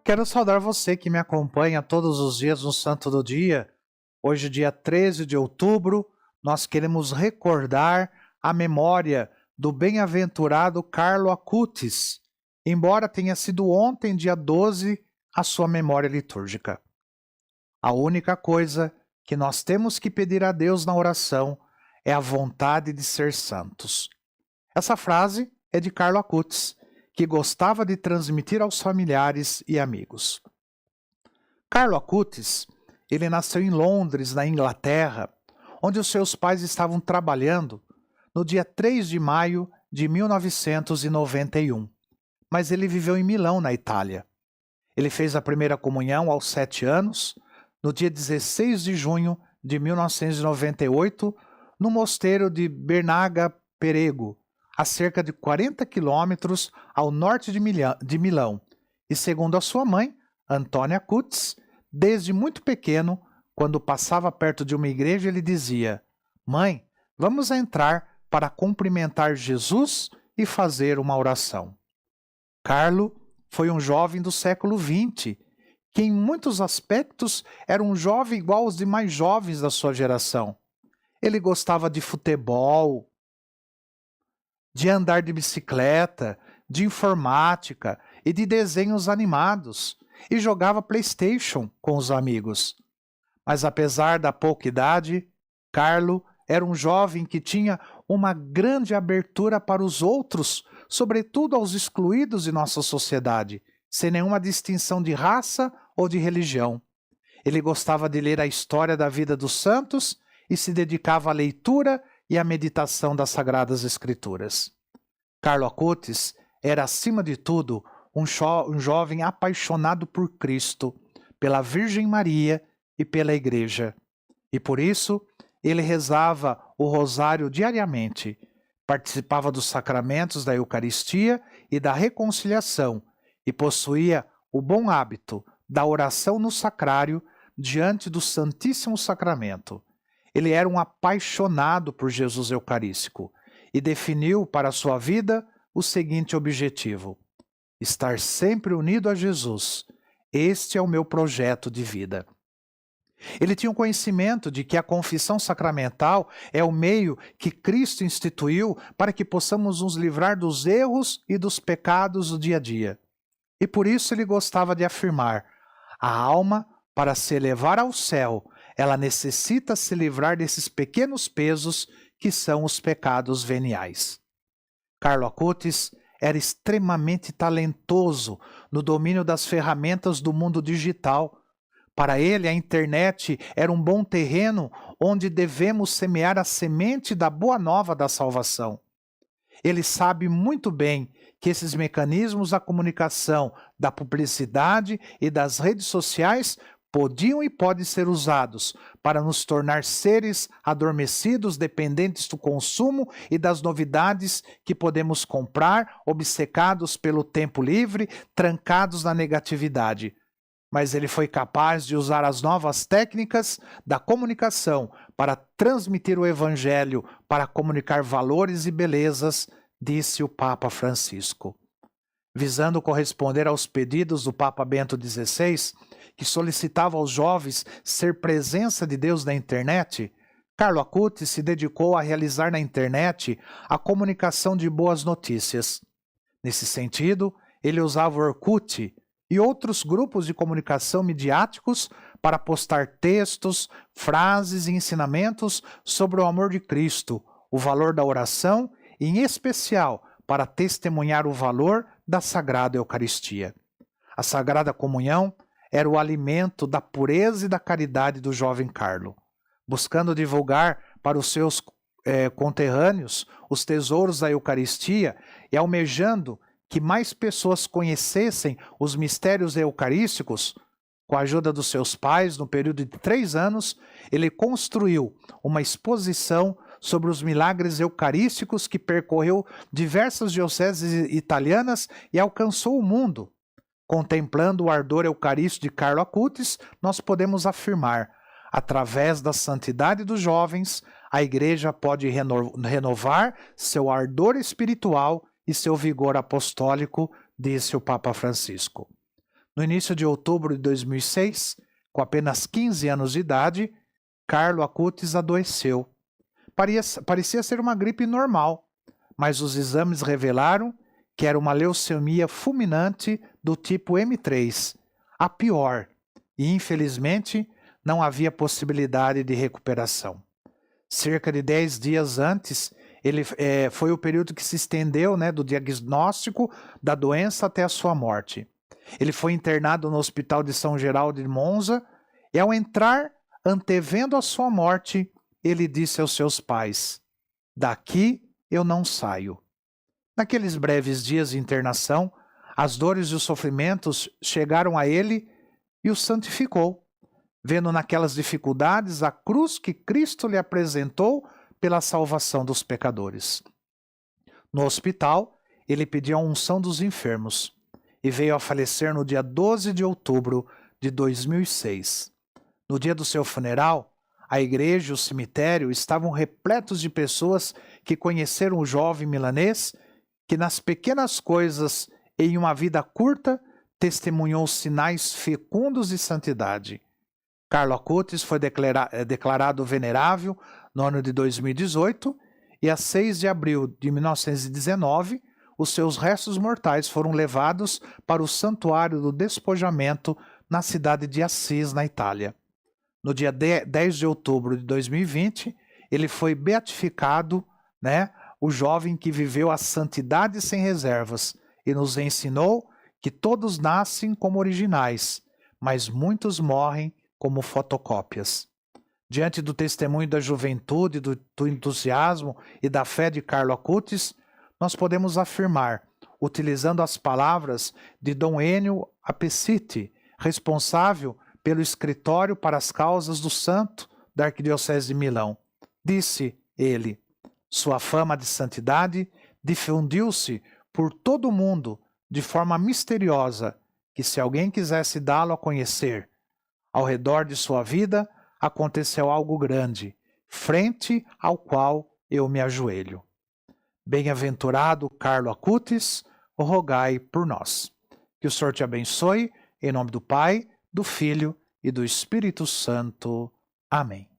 Quero saudar você que me acompanha todos os dias no Santo do Dia. Hoje, dia 13 de outubro, nós queremos recordar a memória do bem-aventurado Carlo Acutis, embora tenha sido ontem, dia 12, a sua memória litúrgica. A única coisa que nós temos que pedir a Deus na oração é a vontade de ser santos. Essa frase é de Carlo Acutis, que gostava de transmitir aos familiares e amigos. Carlo Acutis, ele nasceu em Londres, na Inglaterra, onde os seus pais estavam trabalhando no dia 3 de maio de 1991. Mas ele viveu em Milão, na Itália. Ele fez a primeira comunhão aos 7 anos, no dia 16 de junho de 1998, no mosteiro de Bernaga Perego, a cerca de 40 quilômetros ao norte de Milão. E segundo a sua mãe, Antônia Acutis, desde muito pequeno, quando passava perto de uma igreja, ele dizia: "Mãe, vamos entrar para cumprimentar Jesus e fazer uma oração." Carlo foi um jovem do século XX, que em muitos aspectos era um jovem igual aos demais jovens da sua geração. Ele gostava de futebol, de andar de bicicleta, de informática e de desenhos animados, e jogava PlayStation com os amigos. Mas apesar da pouca idade, Carlo era um jovem que tinha uma grande abertura para os outros, sobretudo aos excluídos de nossa sociedade, sem nenhuma distinção de raça ou de religião. Ele gostava de ler a história da vida dos santos e se dedicava à leitura e à meditação das Sagradas Escrituras. Carlo Acutis era, acima de tudo, um jovem apaixonado por Cristo, pela Virgem Maria e pela Igreja. E por isso, ele rezava o rosário diariamente, participava dos sacramentos da Eucaristia e da reconciliação e possuía o bom hábito da oração no sacrário diante do Santíssimo Sacramento. Ele era um apaixonado por Jesus Eucarístico e definiu para a sua vida o seguinte objetivo: estar sempre unido a Jesus. Este é o meu projeto de vida. Ele tinha o conhecimento de que a confissão sacramental é o meio que Cristo instituiu para que possamos nos livrar dos erros e dos pecados do dia a dia. E por isso ele gostava de afirmar: a alma, para se elevar ao céu, ela necessita se livrar desses pequenos pesos que são os pecados veniais. Carlo Acutis era extremamente talentoso no domínio das ferramentas do mundo digital. Para ele, a internet era um bom terreno onde devemos semear a semente da boa nova da salvação. Ele sabe muito bem que esses mecanismos da comunicação, da publicidade e das redes sociais podiam e podem ser usados para nos tornar seres adormecidos, dependentes do consumo e das novidades que podemos comprar, obcecados pelo tempo livre, trancados na negatividade. Mas ele foi capaz de usar as novas técnicas da comunicação para transmitir o Evangelho, para comunicar valores e belezas, disse o Papa Francisco. Visando corresponder aos pedidos do Papa Bento XVI, que solicitava aos jovens ser presença de Deus na internet, Carlo Acutis se dedicou a realizar na internet a comunicação de boas notícias. Nesse sentido, ele usava o Orkut e outros grupos de comunicação midiáticos para postar textos, frases e ensinamentos sobre o amor de Cristo, o valor da oração e, em especial, para testemunhar o valor da Sagrada Eucaristia. A Sagrada Comunhão era o alimento da pureza e da caridade do jovem Carlo, buscando divulgar para os seus conterrâneos os tesouros da Eucaristia e almejando que mais pessoas conhecessem os mistérios eucarísticos. Com a ajuda dos seus pais, no período de 3 anos, ele construiu uma exposição sobre os milagres eucarísticos que percorreu diversas dioceses italianas e alcançou o mundo. Contemplando o ardor eucarístico de Carlo Acutis, nós podemos afirmar: através da santidade dos jovens, a Igreja pode renovar seu ardor espiritual e seu vigor apostólico, disse o Papa Francisco. No início de outubro de 2006, com apenas 15 anos de idade, Carlo Acutis adoeceu. Parecia ser uma gripe normal, mas os exames revelaram que era uma leucemia fulminante do tipo M3, a pior, e infelizmente não havia possibilidade de recuperação. Cerca de 10 dias antes, foi o período que se estendeu, do diagnóstico da doença até a sua morte. Ele foi internado no Hospital de São Geraldo de Monza e, ao entrar, antevendo a sua morte, ele disse aos seus pais: "Daqui eu não saio." Naqueles breves dias de internação, as dores e os sofrimentos chegaram a ele e o santificou, vendo naquelas dificuldades a cruz que Cristo lhe apresentou pela salvação dos pecadores. No hospital, ele pediu a unção dos enfermos e veio a falecer no dia 12 de outubro de 2006. No dia do seu funeral, a igreja e o cemitério estavam repletos de pessoas que conheceram o jovem milanês que, nas pequenas coisas e em uma vida curta, testemunhou sinais fecundos de santidade. Carlo Acutis foi declarado venerável no ano de 2018 e, a 6 de abril de 1919, os seus restos mortais foram levados para o Santuário do Despojamento na cidade de Assis, na Itália. No dia 10 de outubro de 2020, ele foi beatificado, o jovem que viveu a santidade sem reservas e nos ensinou que todos nascem como originais, mas muitos morrem como fotocópias. Diante do testemunho da juventude, do entusiasmo e da fé de Carlo Acutis, nós podemos afirmar, utilizando as palavras de Dom Ennio Apesiti, responsável pelo escritório para as causas do santo da Arquidiocese de Milão. Disse ele: "Sua fama de santidade difundiu-se por todo o mundo de forma misteriosa, que, se alguém quisesse dá-lo a conhecer, ao redor de sua vida aconteceu algo grande, frente ao qual eu me ajoelho. Bem-aventurado Carlo Acutis, rogai por nós." Que o Senhor te abençoe, em nome do Pai, do Filho e do Espírito Santo. Amém.